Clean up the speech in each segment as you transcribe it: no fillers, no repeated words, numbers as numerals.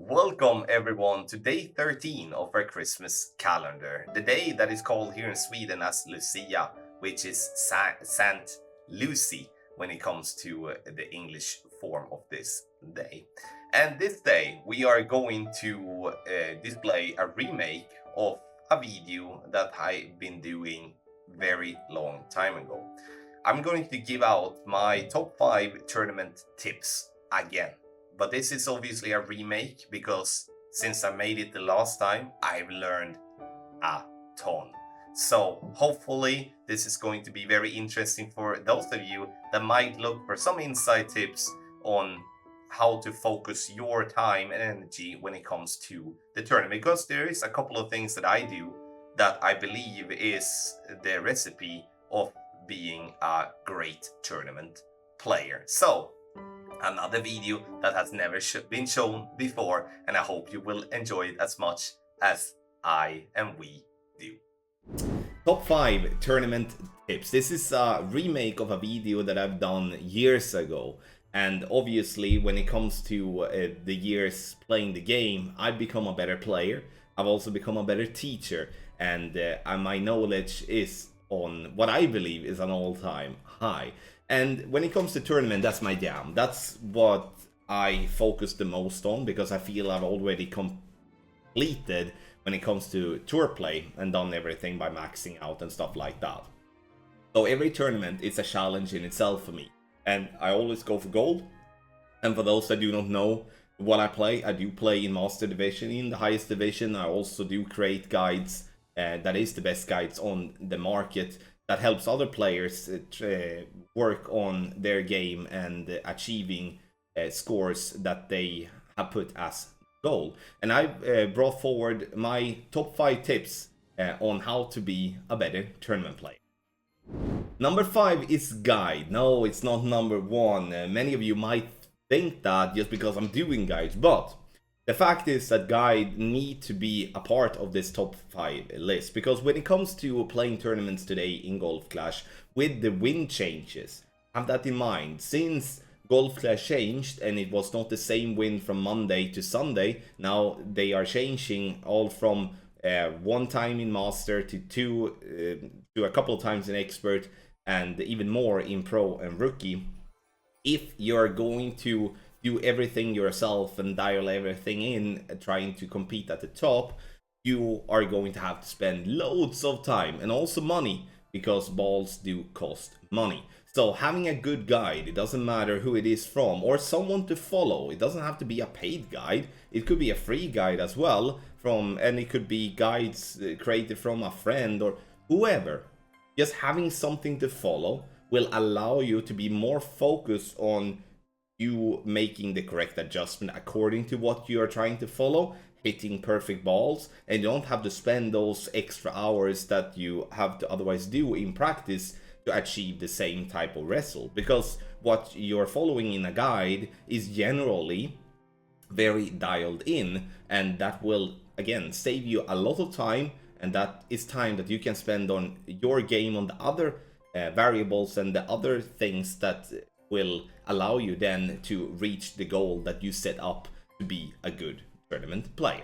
Welcome everyone to day 13 of our Christmas calendar, the day that is called here in Sweden as Lucia, which is Saint Lucy when it comes to the English form of this day. And this day we are going to display a remake of a video that I've been doing very long time ago. I'm going to give out my top 5 tournament tips again, but this is obviously a remake because since I made it the last time, I've learned a ton. So hopefully this is going to be very interesting for those of you that might look for some inside tips on how to focus your time and energy when it comes to the tournament, because there is a couple of things that I do that I believe is the recipe of being a great tournament player. So another video that has never been shown before, and I hope you will enjoy it as much as I and we do. Top 5 tournament tips. This is a remake of a video that I've done years ago, and obviously when it comes to the years playing the game, I've become a better player. I've also become a better teacher, and my knowledge is on what I believe is an all-time high. And when it comes to tournament, that's my jam. That's what I focus the most on, because I feel I've already completed when it comes to tour play and done everything by maxing out and stuff like that. So every tournament is a challenge in itself for me, and I always go for gold. And for those that do not know what I do play in Master Division, in the highest division. I also do create guides that is the best guides on the market, that helps other players work on their game and achieving scores that they have put as goal. And I've brought forward my top 5 tips on how to be a better tournament player. Number 5 is guide. No, it's not number 1. Many of you might think that just because I'm doing guides, but the fact is that guide need to be a part of this top 5 list, because when it comes to playing tournaments today in Golf Clash, with the wind changes, have that in mind. Since Golf Clash changed and it was not the same wind from Monday to Sunday, now they are changing all from 1 time in Master to 2 to a couple of times in Expert, and even more in Pro and Rookie. If you're going to do everything yourself and dial everything in, trying to compete at the top, you are going to have to spend loads of time and also money, because balls do cost money. So having a good guide, it doesn't matter who it is from, or someone to follow. It doesn't have to be a paid guide, it could be a free guide as well, and it could be guides created from a friend or whoever. Just having something to follow will allow you to be more focused on you making the correct adjustment according to what you are trying to follow, hitting perfect balls, and you don't have to spend those extra hours that you have to otherwise do in practice to achieve the same type of result, because what you're following in a guide is generally very dialed in, and that will again save you a lot of time, and that is time that you can spend on your game, on the other variables and the other things that will allow you then to reach the goal that you set up to be a good tournament player.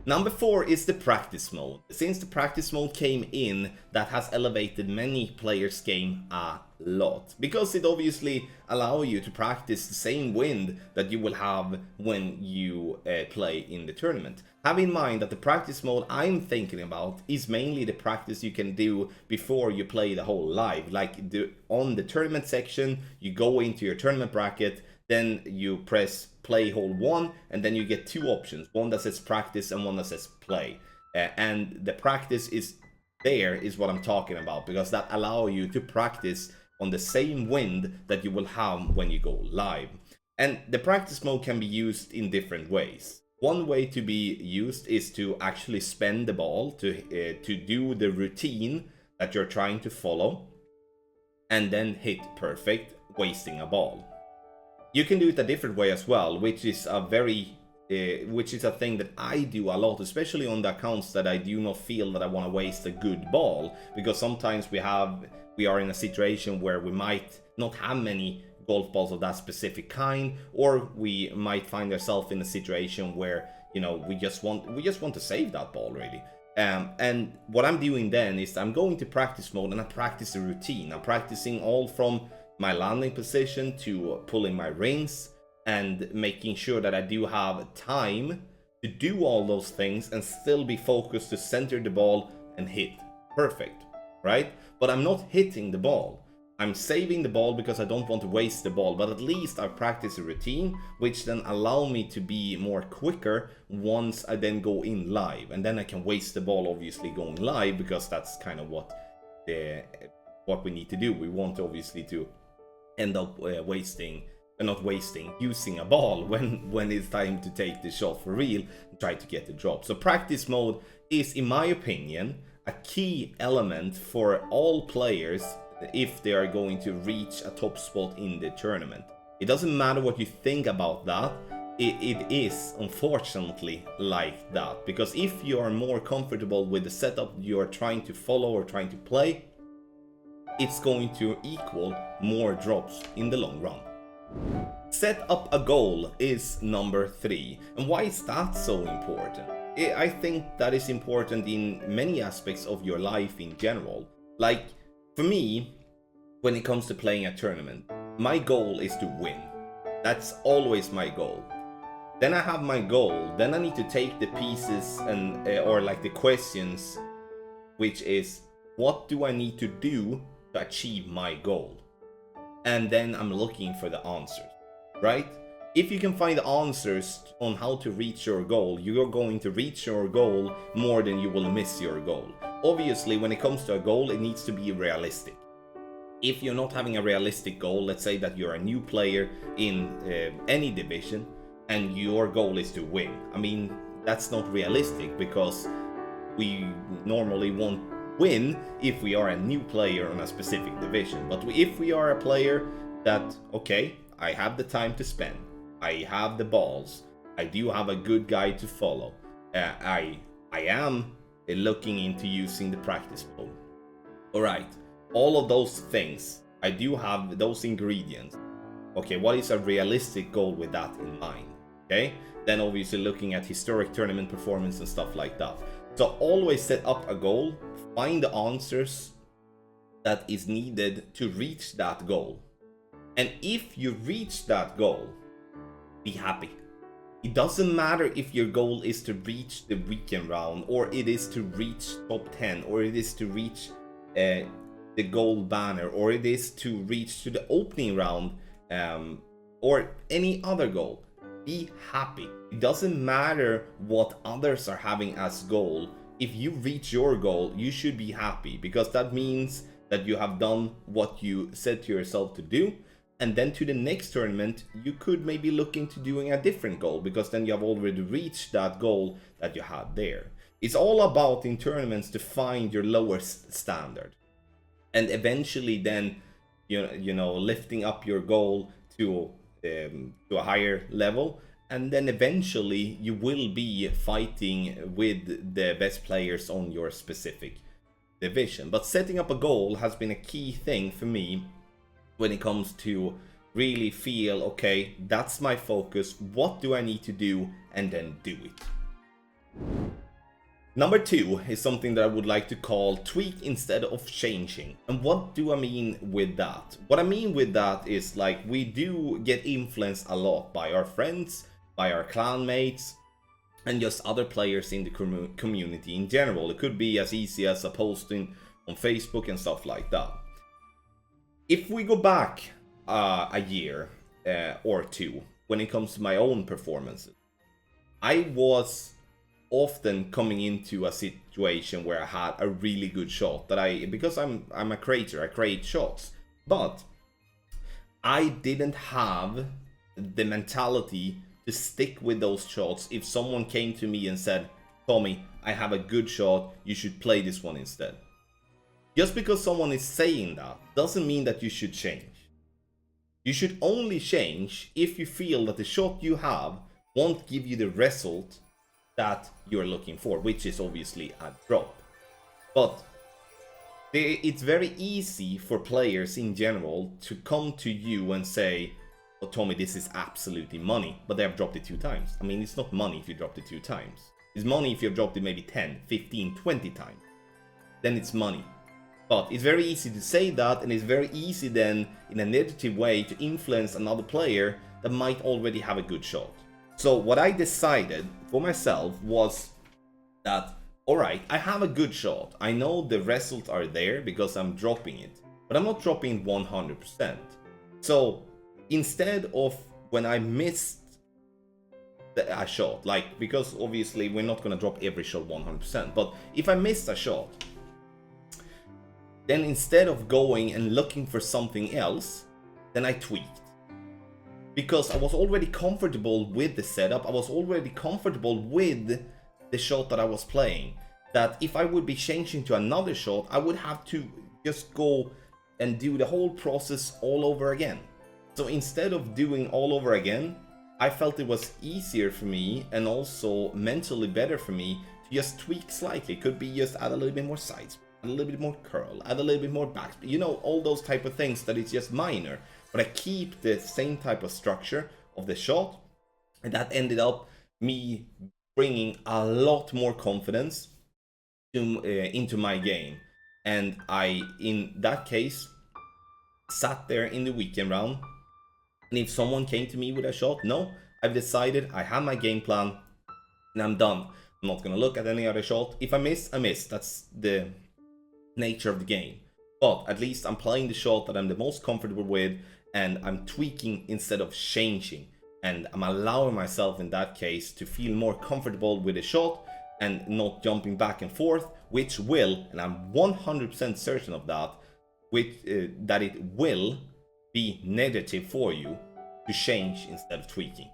Number 4 is the practice mode. Since the practice mode came in, that has elevated many players' game a lot, because it obviously allows you to practice the same wind that you will have when you play in the tournament. Have in mind that the practice mode I'm thinking about is mainly the practice you can do before you play the whole live. Like on the tournament section, you go into your tournament bracket, then you press play hole 1, and then you get 2 options, one that says practice and one that says play. And the practice is what I'm talking about, because that allows you to practice on the same wind that you will have when you go live. And the practice mode can be used in different ways. One way to be used is to actually spend the ball to do the routine that you're trying to follow, and then hit perfect, wasting a ball. You can do it a different way as well, which is a thing that I do a lot, especially on the accounts that I do not feel that I want to waste a good ball, because sometimes we are in a situation where we might not have many golf balls of that specific kind, or we might find ourselves in a situation where, you know, we just want to save that ball really. And what I'm doing then is I'm going to practice mode and I practice the routine. I'm practicing all from my landing position to pulling my rings and making sure that I do have time to do all those things and still be focused to center the ball and hit perfect, right? But I'm not hitting the ball. I'm saving the ball because I don't want to waste the ball, but at least I practice a routine which then allow me to be more quicker once I then go in live, and then I can waste the ball obviously going live, because that's kind of what we need to do. We want obviously to end up using a ball when it's time to take the shot for real and try to get the drop. So practice mode is, in my opinion, a key element for all players if they are going to reach a top spot in the tournament. It doesn't matter what you think about that, it is unfortunately like that, because if you are more comfortable with the setup you are trying to follow or trying to play, it's going to equal more drops in the long run. Set up a goal is number 3. And why is that so important? I think that is important in many aspects of your life in general. Like, for me, when it comes to playing a tournament, my goal is to win. That's always my goal. Then I have my goal, then I need to take the pieces and or like the questions, which is, what do I need to do to achieve my goal? And then I'm looking for the answers, right? If you can find the answers on how to reach your goal, you're going to reach your goal more than you will miss your goal. Obviously, when it comes to a goal, it needs to be realistic. If you're not having a realistic goal, let's say that you're a new player in any division and your goal is to win. I mean, that's not realistic, because we normally won't win if we are a new player on a specific division. But if we are a player that, okay, I have the time to spend, I have the balls, I do have a good guide to follow, I am looking into using the practice mode. Alright, all of those things, I do have those ingredients. Okay, what is a realistic goal with that in mind? Okay, then obviously looking at historic tournament performance and stuff like that. So always set up a goal, find the answers that is needed to reach that goal. And if you reach that goal, be happy. It doesn't matter if your goal is to reach the weekend round, or it is to reach top 10, or it is to reach the gold banner, or it is to reach to the opening round, or any other goal. Be happy. It doesn't matter what others are having as goal. If you reach your goal, you should be happy, because that means that you have done what you said to yourself to do. And then to the next tournament, you could maybe look into doing a different goal, because then you have already reached that goal that you had there. It's all about in tournaments to find your lowest standard, and eventually then you know lifting up your goal to a higher level, and then eventually you will be fighting with the best players on your specific division. But setting up a goal has been a key thing for me when it comes to really feel, okay, that's my focus, what do I need to do, and then do it. Number 2 is something that I would like to call tweak instead of changing. And what do I mean with that? What I mean with that is, like, we do get influenced a lot by our friends, by our clanmates, and just other players in the community in general. It could be as easy as a posting on Facebook and stuff like that. If we go back a year or two, when it comes to my own performances, I was often coming into a situation where I had a really good shot that because I'm a creator, I create shots, but I didn't have the mentality to stick with those shots. If someone came to me and said, Tommy, I have a good shot, you should play this one instead. Just because someone is saying that doesn't mean that you should change. You should only change if you feel that the shot you have won't give you the result that you're looking for, which is obviously a drop. But It's very easy for players in general to come to you and say, oh, Tommy, this is absolutely money, but they have dropped it 2 times. I mean, it's not money if you dropped it 2 times. It's money if you've dropped it maybe 10, 15, 20 times. Then it's money. But it's very easy to say that, and it's very easy then, in a negative way, to influence another player that might already have a good shot. So what I decided for myself was that, alright, I have a good shot. I know the results are there because I'm dropping it. But I'm not dropping 100%. So instead of when I missed a shot, like, because obviously we're not going to drop every shot 100%, but if I missed a shot, then instead of going and looking for something else, then I tweaked. Because I was already comfortable with the setup, I was already comfortable with the shot that I was playing. That if I would be changing to another shot, I would have to just go and do the whole process all over again. So instead of doing all over again, I felt it was easier for me and also mentally better for me to just tweak slightly. It could be just add a little bit more sides, add a little bit more curl, add a little bit more backspin, you know, all those type of things that is just minor. But I keep the same type of structure of the shot, and that ended up me bringing a lot more confidence into my game. And I, in that case, sat there in the weekend round, and if someone came to me with a shot, no, I've decided, I have my game plan, and I'm done. I'm not gonna look at any other shot. If I miss, I miss. That's the nature of the game. But at least I'm playing the shot that I'm the most comfortable with, and I'm tweaking instead of changing. And I'm allowing myself in that case to feel more comfortable with the shot and not jumping back and forth, which will, and I'm 100% certain of that, that it will be negative for you to change instead of tweaking.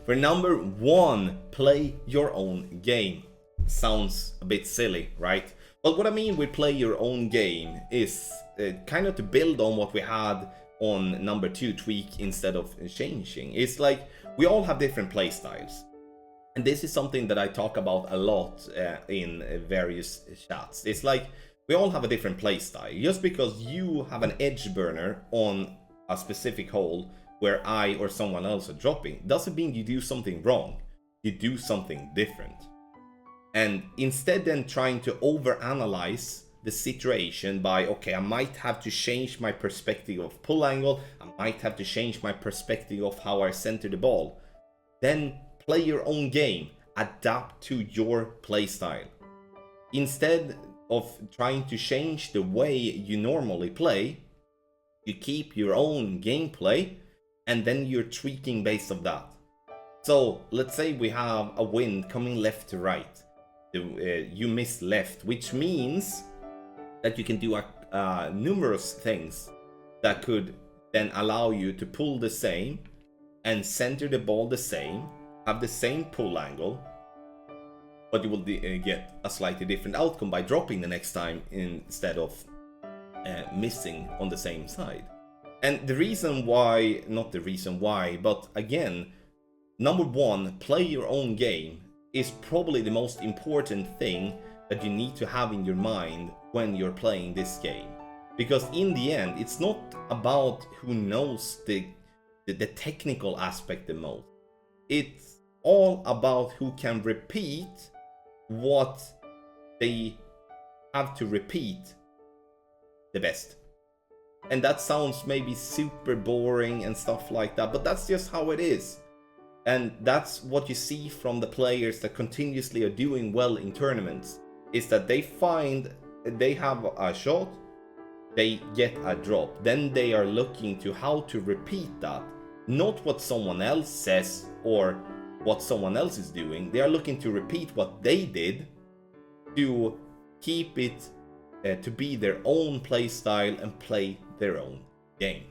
For number 1, play your own game. Sounds a bit silly, right? But what I mean with play your own game is kind of to build on what we had on number 2, tweak instead of changing. It's like we all have different play styles. And this is something that I talk about a lot in various chats. It's like we all have a different play style. Just because you have an edge burner on a specific hole where I or someone else are dropping doesn't mean you do something wrong. You do something different. And instead then trying to overanalyze the situation by, okay, I might have to change my perspective of pull angle, I might have to change my perspective of how I center the ball. Then play your own game, adapt to your play style. Instead of trying to change the way you normally play, you keep your own gameplay and then you're tweaking based on that. So let's say we have a wind coming left to right. You miss left, which means that you can do numerous things that could then allow you to pull the same and center the ball the same, have the same pull angle, but you will get a slightly different outcome by dropping the next time instead of missing on the same side. And the reason why, not the reason why, but again, number 1, play your own game is probably the most important thing that you need to have in your mind when you're playing this game. Because in the end, it's not about who knows the technical aspect the most. It's all about who can repeat what they have to repeat the best. And that sounds maybe super boring and stuff like that, but that's just how it is. And that's what you see from the players that continuously are doing well in tournaments, is that they find they have a shot, they get a drop, then they are looking to how to repeat that, not what someone else says or what someone else is doing. They are looking to repeat what they did to keep it to be their own play style and play their own game.